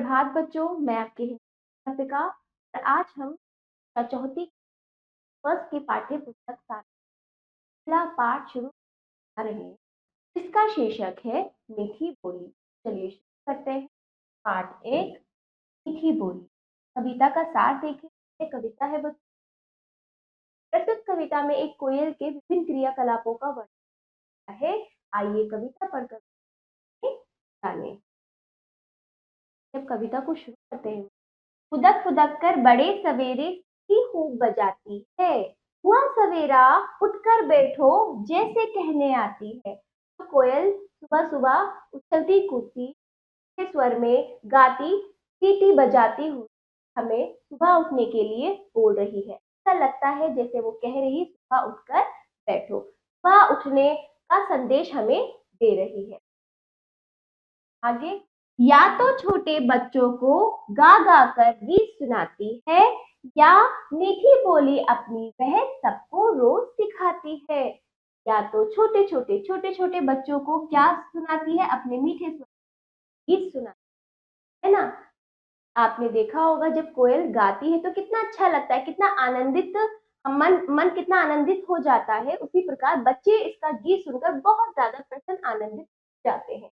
सुप्रभात बच्चों, मैं आपकी अध्यापिका और आज हम चौथी फर्स्ट की पाठ्य पुस्तक का पहला पाठ शुरू कर रहे हैं। इसका शीर्षक है मीठी बोली। चलिए शुरू करते हैं। पाठ एक, मीठी बोली। कविता का सार देखें। ये कविता है बच्चों। प्रस्तुत कविता में एक कोयल के विभिन्न क्रियाकलापों का वर्णन है। आइए कविता पढ़कर जाने। जब कविता को शुरू करते हैं, फुदक फुदक कर बड़े सवेरे की खूब बजाती है। हुआ सवेरा उठकर बैठो जैसे कहने आती है। तो कोयल सुबह सुबह उछलती कूदती के स्वर में गाती सीटी बजाती हुई हमें सुबह उठने के लिए बोल रही है। ऐसा लगता है जैसे वो कह रही सुबह उठकर बैठो। सुबह उठने का संदेश हमें दे रही है। आगे, या तो छोटे बच्चों को गा गा कर गीत सुनाती है या मीठी बोली अपनी वह सबको रोज सिखाती है। या तो छोटे छोटे बच्चों को क्या सुनाती है? अपने मीठे गीत सुनाती है ना। आपने देखा होगा जब कोयल गाती है तो कितना अच्छा लगता है, कितना आनंदित मन कितना आनंदित हो जाता है। उसी प्रकार बच्चे इसका गीत सुनकर बहुत ज्यादा प्रसन्न आनंदित हो जाते हैं।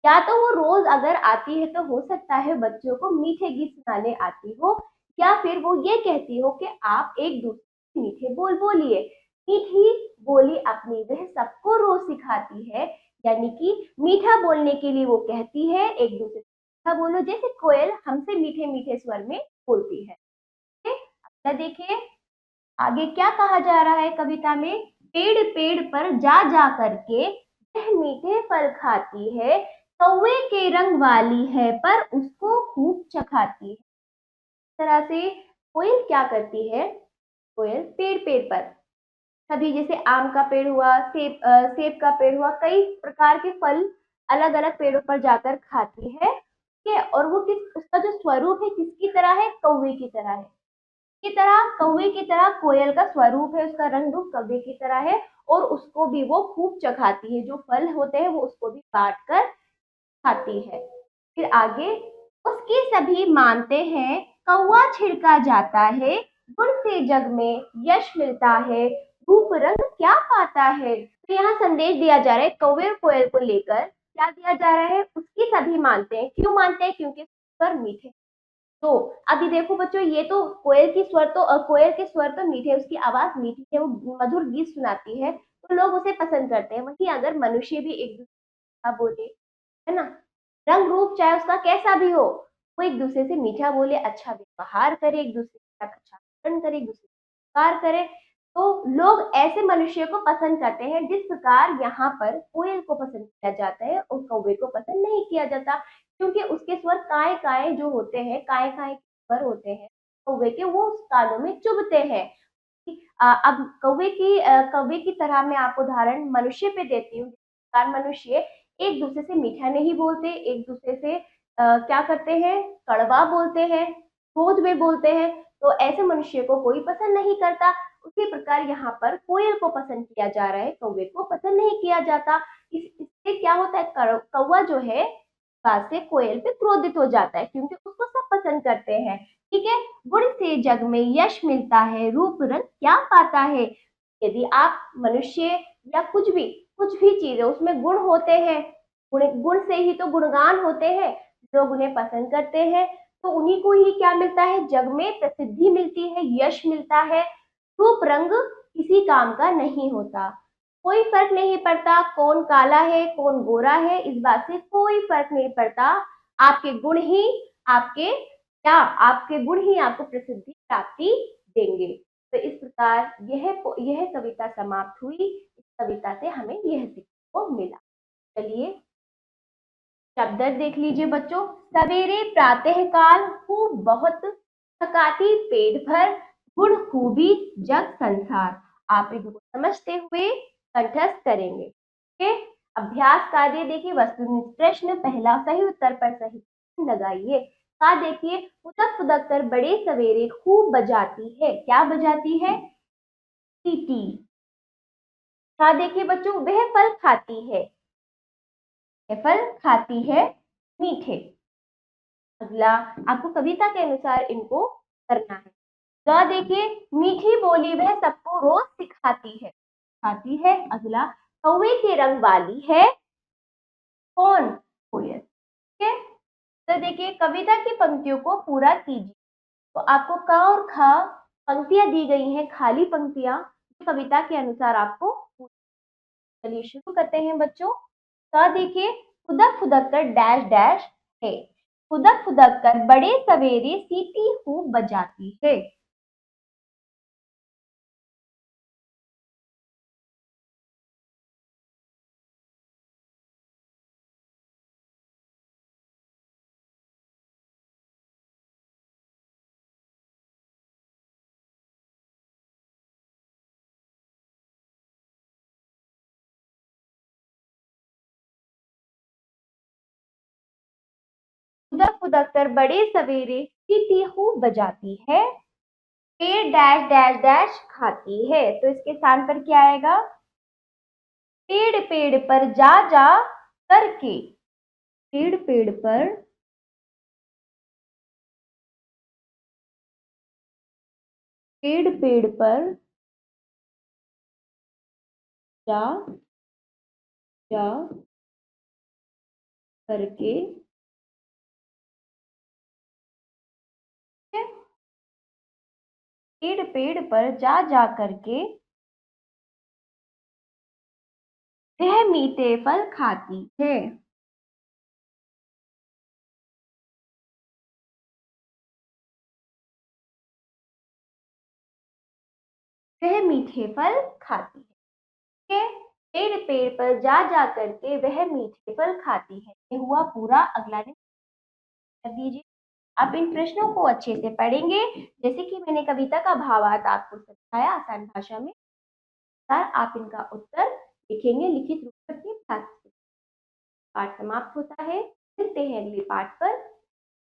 या तो वो रोज अगर आती है तो हो सकता है बच्चों को मीठे गीत सुनाने आती हो, या फिर वो ये कहती हो कि आप एक दूसरे से मीठे बोल बोलिए। मीठी बोली अपनी वह सबको रोज सिखाती है, यानी कि मीठा बोलने के लिए वो कहती है एक दूसरे से मीठा बोलो, जैसे कोयल हमसे मीठे मीठे स्वर में बोलती है। अब देखिए आगे क्या कहा जा रहा है कविता में। पेड़ पेड़ पर जा जा करके वह मीठे फल खाती है, कौवे के रंग वाली है पर उसको खूब चखाती है। इस तरह से कोयल क्या करती है? कोयल पेड़ पेड़ पर, कभी जैसे आम का पेड़ हुआ, सेब का पेड़ हुआ, कई प्रकार के फल अलग अलग पेड़ों पर जाकर खाती है। ठीक है, और वो उसका जो स्वरूप है किसकी तरह है? कौवे की तरह है। कौवे की तरह कोयल का स्वरूप है, उसका रंग रूप कौवे की तरह है, और उसको भी वो खूब चखाती है। जो फल होते हैं वो उसको भी बांट कर खाती है। फिर आगे, उसके सभी मानते हैं कौवा छिड़का जाता है, गुण से जग में यश मिलता है, रूप रंग क्या पाता है। तो यहाँ संदेश दिया जा रहा है कौवे और कोयल को लेकर। क्या दिया जा रहा है? उसकी सभी मानते हैं। क्यों मानते हैं? क्योंकि स्वर मीठे। तो अभी देखो बच्चों, ये तो कोयल की स्वर तो कोयल के स्वर तो मीठे, उसकी आवाज मीठी है, वो मधुर गीत सुनाती है, तो लोग उसे पसंद करते हैं। वहीं अगर मनुष्य भी एक दूसरे का बोले, है ना, रंग रूप चाहे उसका कैसा भी हो, वो एक दूसरे से मीठा बोले, अच्छा व्यवहार करे, एक दूसरे के साथ अच्छा आचरण करे, एक दूसरे का उपकार करे, तो लोग ऐसे मनुष्य को पसंद करते हैं। जिस प्रकार यहाँ पर कोयल को पसंद किया जाता है और कौवे को पसंद नहीं किया जाता, क्योंकि उसके स्वर काय काय जो होते हैं, काय काय स्वर होते हैं कौवे के, वो कानों में चुभते हैं। अब कौवे की तरह मैं आपको उदाहरण मनुष्य पे देती हूँ। मनुष्य एक दूसरे से मीठा नहीं बोलते, एक दूसरे से क्या करते हैं? कड़वा बोलते हैं, क्रोध में बोलते हैं, तो ऐसे मनुष्य को कोई पसंद नहीं करता। उसी प्रकार यहाँ पर कोयल को पसंद किया जा रहा है, कौवे को पसंद नहीं किया जाता। इससे क्या होता है? कौवा जो है बात से कोयल पे क्रोधित हो जाता है, क्योंकि उसको सब पसंद करते हैं। ठीक है, गुण से जग में यश मिलता है, रूप रंग क्या पाता है। यदि आप मनुष्य या कुछ भी चीज है उसमें गुण होते हैं, गुण से ही तो गुणगान होते हैं, लोग उन्हें पसंद करते हैं, तो उन्हीं को ही क्या मिलता है? जग में प्रसिद्धि मिलती है, यश मिलता है। रूप रंग किसी काम का नहीं होता। कोई फर्क नहीं पड़ता कौन काला है कौन गोरा है, इस बात से कोई फर्क नहीं पड़ता। आपके गुण ही आपके गुण ही आपको प्रसिद्धि प्राप्ति देंगे। तो इस प्रकार यह कविता समाप्त हुई। इस कविता से हमें यह सीखने को मिला। चलिए शब्द देख लीजिए बच्चों। सवेरे प्रातः काल खूब बहुत थकाती पेट भर, गुण खूबी जग संसार। आप इनको समझते हुए कंठस्थ करेंगे। ठीक है, अभ्यास कार्य देखिए। वस्तुनिष्ठ प्रश्न, पहला सही उत्तर पर सही लगाइए। का देखिए, फुदक फुदक कर बड़े सवेरे खूब बजाती है। क्या बजाती है? सीटी। का देखिए बच्चों, वह फल खाती है। फल खाती है मीठे। अगला आपको कविता के अनुसार इनको करना है। ग देखिए, मीठी बोली वह सबको रोज सिखाती है। अगला, कौवे के रंग वाली है कौन? कोयल। ठीक है। तो देखिए, कविता की पंक्तियों को पूरा कीजिए। तो आपको क और ख पंक्तियां दी गई हैं, खाली पंक्तियां कविता के अनुसार आपको। चलिए शुरू करते हैं बच्चों। क देखिए, खुदक खुदक कर डैश डैश है। खुदक खुदक कर बड़े सवेरे सीटी खूब बजाती है। खुदक खुदक कर बड़े सवेरे सीटी खूब बजाती है। पेड़ डैश डैश डैश खाती है। तो इसके स्थान पर क्या आएगा? पेड़ पेड़ पर जा जा करके। पेड़ पेड़ पर पेड़ पेड़ पर जा जा करके। पेड़ पेड़ पर जा जा करके वह मीठे फल खाती है। वह मीठे फल खाती है। ठीक है। पेड़ पेड़ पर जा जा करके वह मीठे फल खाती है, ये हुआ पूरा। अगला कर दीजिए। आप इन प्रश्नों को अच्छे से पढ़ेंगे, जैसे कि मैंने कविता का भावार्थ आपको समझाया आसान भाषा में। सर आप इनका उत्तर लिखेंगे लिखित रूप में अपने पाठ समाप्त होता है। मिलते हैं अगले पाठ पर।